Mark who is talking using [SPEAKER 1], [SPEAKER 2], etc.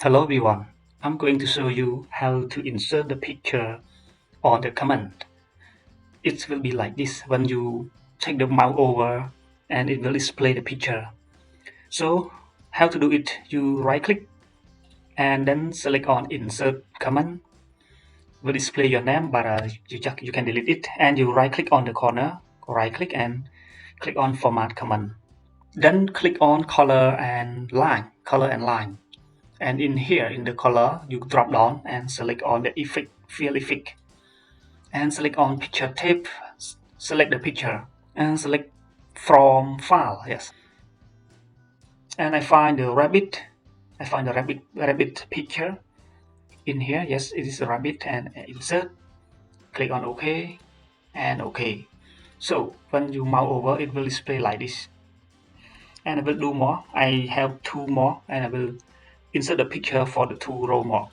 [SPEAKER 1] Hello everyone, I'm going to show you how to insert the picture on the command. It will be like this when you take the mouse over and it will display the picture. So how to do it? You right click and then select on insert command. Will display your name but you can delete it and you right click on the corner, right click and click on format command. Then click on color and line. And in here in the color you drop down and select on the effect fill effect and select on picture type, select the picture and select from file. Yes, and I find the rabbit picture in here. Yes, it is a rabbit and insert, click on OK and OK. So when you mouse over it will display like this. And I will do more. I have two more and I will insert the picture for the two row more.